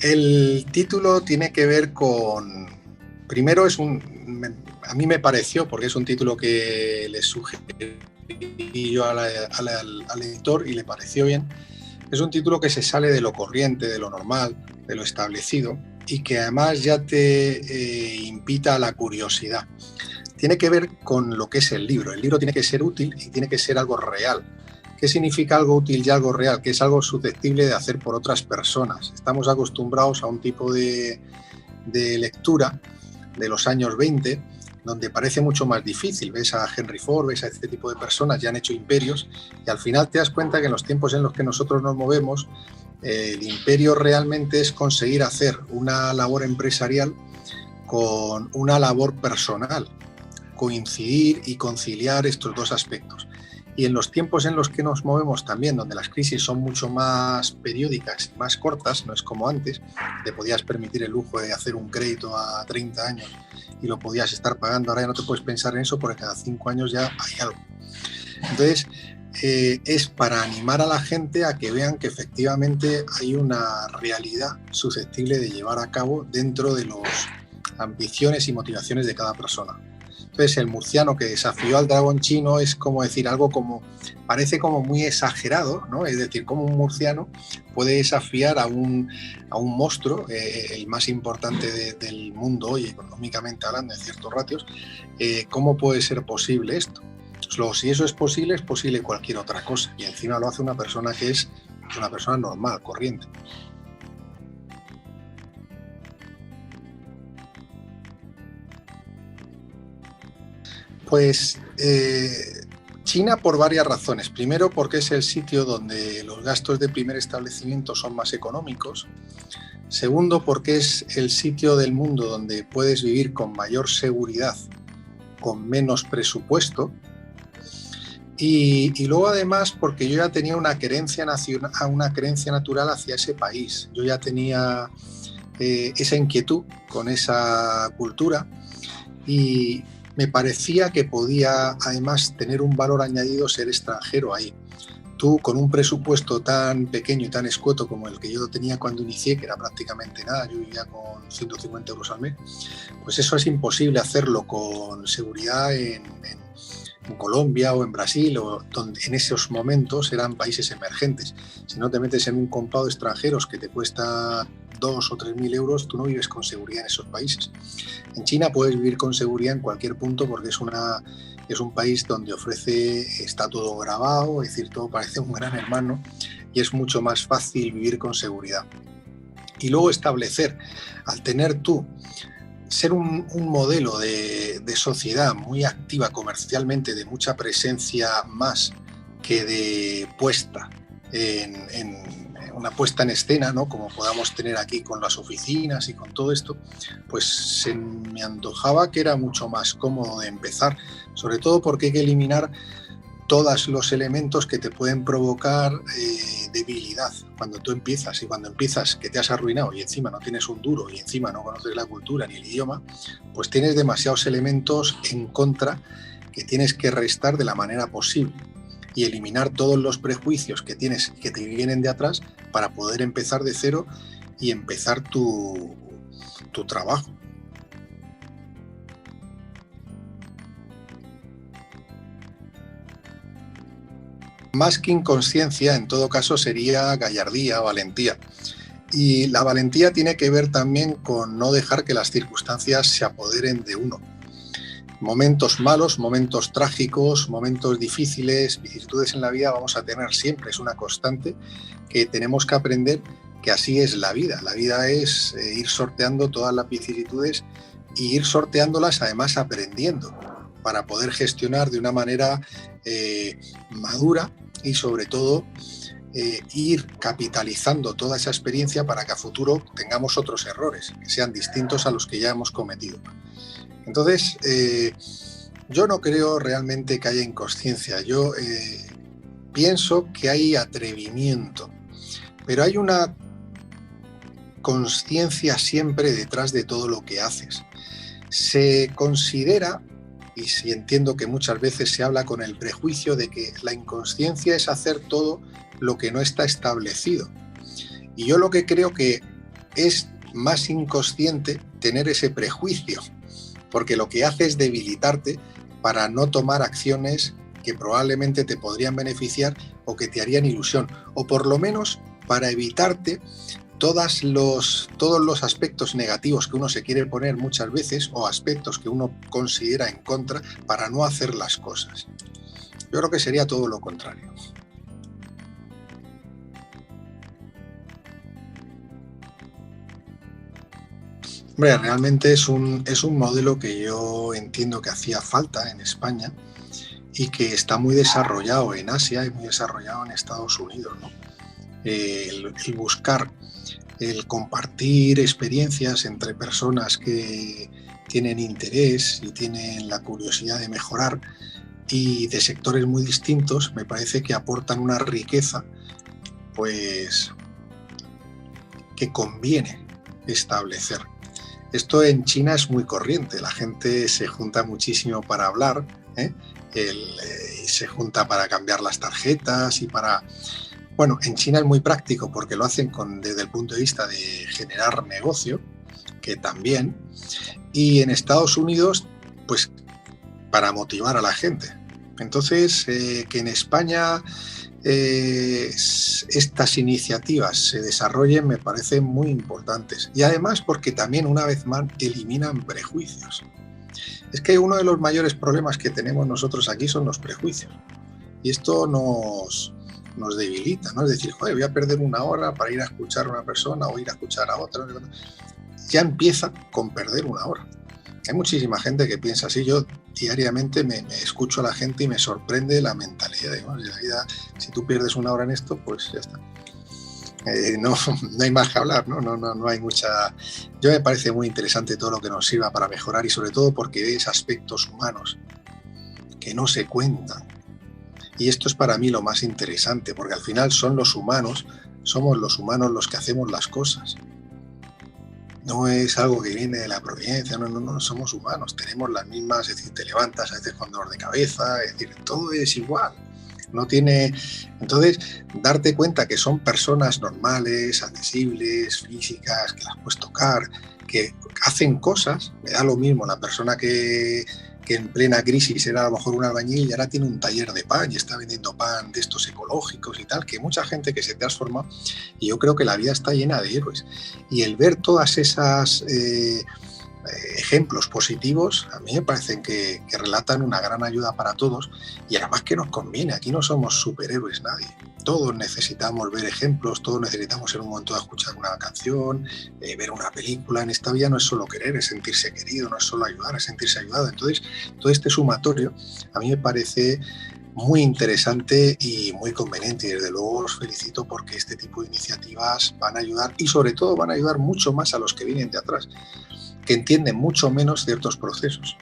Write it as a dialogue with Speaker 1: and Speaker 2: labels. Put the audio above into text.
Speaker 1: El título tiene que ver con... Primero a mí me pareció, porque es un título que le sugerí yo al editor y le pareció bien, es un título que se sale de lo corriente, de lo normal, de lo establecido y que además ya te invita a la curiosidad. Tiene que ver con lo que es el libro. El libro tiene que ser útil y tiene que ser algo real. ¿Qué significa algo útil y algo real? Que es algo susceptible de hacer por otras personas. Estamos acostumbrados a un tipo de lectura de los años 20, donde parece mucho más difícil. Ves a Henry Ford, ves a este tipo de personas, ya han hecho imperios, y al final te das cuenta que en los tiempos en los que nosotros nos movemos, el imperio realmente es conseguir hacer una labor empresarial con una labor personal, coincidir y conciliar estos dos aspectos. Y en los tiempos en los que nos movemos también, donde las crisis son mucho más periódicas y más cortas, no es como antes, te podías permitir el lujo de hacer un crédito a 30 años y lo podías estar pagando, ahora ya no te puedes pensar en eso porque cada 5 años ya hay algo. Entonces, es para animar a la gente a que vean que efectivamente hay una realidad susceptible de llevar a cabo dentro de las ambiciones y motivaciones de cada persona. Entonces, el murciano que desafió al dragón chino es como decir algo como, parece como muy exagerado, ¿no? Es decir, como un murciano puede desafiar a un monstruo, el más importante del mundo hoy, económicamente hablando, en ciertos ratios. ¿Cómo puede ser posible esto? Si eso es posible cualquier otra cosa. Y encima lo hace una persona que es una persona normal, corriente. Pues China por varias razones. Primero, porque es el sitio donde los gastos de primer establecimiento son más económicos. Segundo, porque es el sitio del mundo donde puedes vivir con mayor seguridad, con menos presupuesto. Y luego, además, porque yo ya tenía una creencia natural hacia ese país. Yo ya tenía esa inquietud con esa cultura y me parecía que podía además tener un valor añadido ser extranjero ahí. Tú, con un presupuesto tan pequeño y tan escueto como el que yo tenía cuando inicié, que era prácticamente nada, yo vivía con 150 euros al mes, pues eso es imposible hacerlo con seguridad en Colombia o en Brasil, o donde en esos momentos eran países emergentes. Si no te metes en un compado de extranjeros que te cuesta 2 o 3 mil euros, tú no vives con seguridad en esos países. En China puedes vivir con seguridad en cualquier punto porque es un país donde está todo grabado, es decir, todo parece un gran hermano y es mucho más fácil vivir con seguridad. Y luego establecer, al tener tú, ser un modelo de sociedad muy activa comercialmente, de mucha presencia más que de puesta en una puesta en escena, ¿no? Como podamos tener aquí con las oficinas y con todo esto, pues se me antojaba que era mucho más cómodo de empezar, sobre todo porque hay que eliminar todos los elementos que te pueden provocar debilidad cuando tú empiezas, y cuando empiezas que te has arruinado y encima no tienes un duro y encima no conoces la cultura ni el idioma, pues tienes demasiados elementos en contra que tienes que restar de la manera posible y eliminar todos los prejuicios que tienes que te vienen de atrás para poder empezar de cero y empezar tu trabajo. Más que inconsciencia, en todo caso, sería gallardía, valentía. Y la valentía tiene que ver también con no dejar que las circunstancias se apoderen de uno. Momentos malos, momentos trágicos, momentos difíciles, vicisitudes en la vida vamos a tener siempre, es una constante que tenemos que aprender que así es la vida. La vida es ir sorteando todas las vicisitudes y ir sorteándolas además aprendiendo para poder gestionar de una manera madura y sobre todo ir capitalizando toda esa experiencia para que a futuro tengamos otros errores que sean distintos a los que ya hemos cometido. Entonces, yo no creo realmente que haya inconsciencia. Yo pienso que hay atrevimiento, pero hay una consciencia siempre detrás de todo lo que haces. Se considera, y sí entiendo que muchas veces se habla con el prejuicio de que la inconsciencia es hacer todo lo que no está establecido. Y yo lo que creo que es más inconsciente tener ese prejuicio, porque lo que hace es debilitarte para no tomar acciones que probablemente te podrían beneficiar o que te harían ilusión, o por lo menos para evitarte todos los aspectos negativos que uno se quiere poner muchas veces, o aspectos que uno considera en contra, para no hacer las cosas. Yo creo que sería todo lo contrario. Hombre, realmente es un modelo que yo entiendo que hacía falta en España y que está muy desarrollado en Asia y muy desarrollado en Estados Unidos, ¿no? El buscar, el compartir experiencias entre personas que tienen interés y tienen la curiosidad de mejorar y de sectores muy distintos, me parece que aportan una riqueza, pues, que conviene establecer. Esto en China es muy corriente, la gente se junta muchísimo para hablar, ¿eh? Se junta para cambiar las tarjetas y para... Bueno, en China es muy práctico porque lo hacen desde el punto de vista de generar negocio, que también, y en Estados Unidos, pues para motivar a la gente. Entonces, que en España estas iniciativas se desarrollen me parecen muy importantes. Y además porque también, una vez más, eliminan prejuicios. Es que uno de los mayores problemas que tenemos nosotros aquí son los prejuicios. Y esto nos debilita, ¿no? Es decir, joder, voy a perder una hora para ir a escuchar a una persona o ir a escuchar a otra. Ya empieza con perder una hora. Hay muchísima gente que piensa así. Yo diariamente me escucho a la gente y me sorprende la mentalidad. ¿No? La vida, si tú pierdes una hora en esto, pues ya está. No hay más que hablar, ¿no? No hay mucha... Yo me parece muy interesante todo lo que nos sirva para mejorar y sobre todo porque ves aspectos humanos que no se cuentan. Y esto es para mí lo más interesante, porque al final somos los humanos los que hacemos las cosas. No es algo que viene de la providencia, no, somos humanos, tenemos las mismas, es decir, te levantas a veces con dolor de cabeza, es decir, todo es igual. No tiene... Entonces, darte cuenta que son personas normales, accesibles, físicas, que las puedes tocar, que hacen cosas, me da lo mismo la persona que en plena crisis era a lo mejor un albañil y ahora tiene un taller de pan y está vendiendo pan de estos ecológicos y tal, que mucha gente que se transforma, y yo creo que la vida está llena de héroes. Y el ver todas esas ejemplos positivos, a mí me parecen que relatan una gran ayuda para todos y además que nos conviene. Aquí no somos superhéroes nadie. Todos necesitamos ver ejemplos, todos necesitamos en un momento de escuchar una canción, ver una película. En esta vida no es solo querer, es sentirse querido, no es solo ayudar, es sentirse ayudado. Entonces, todo este sumatorio a mí me parece muy interesante y muy conveniente, y desde luego os felicito porque este tipo de iniciativas van a ayudar y sobre todo van a ayudar mucho más a los que vienen de atrás, que entienden mucho menos ciertos procesos.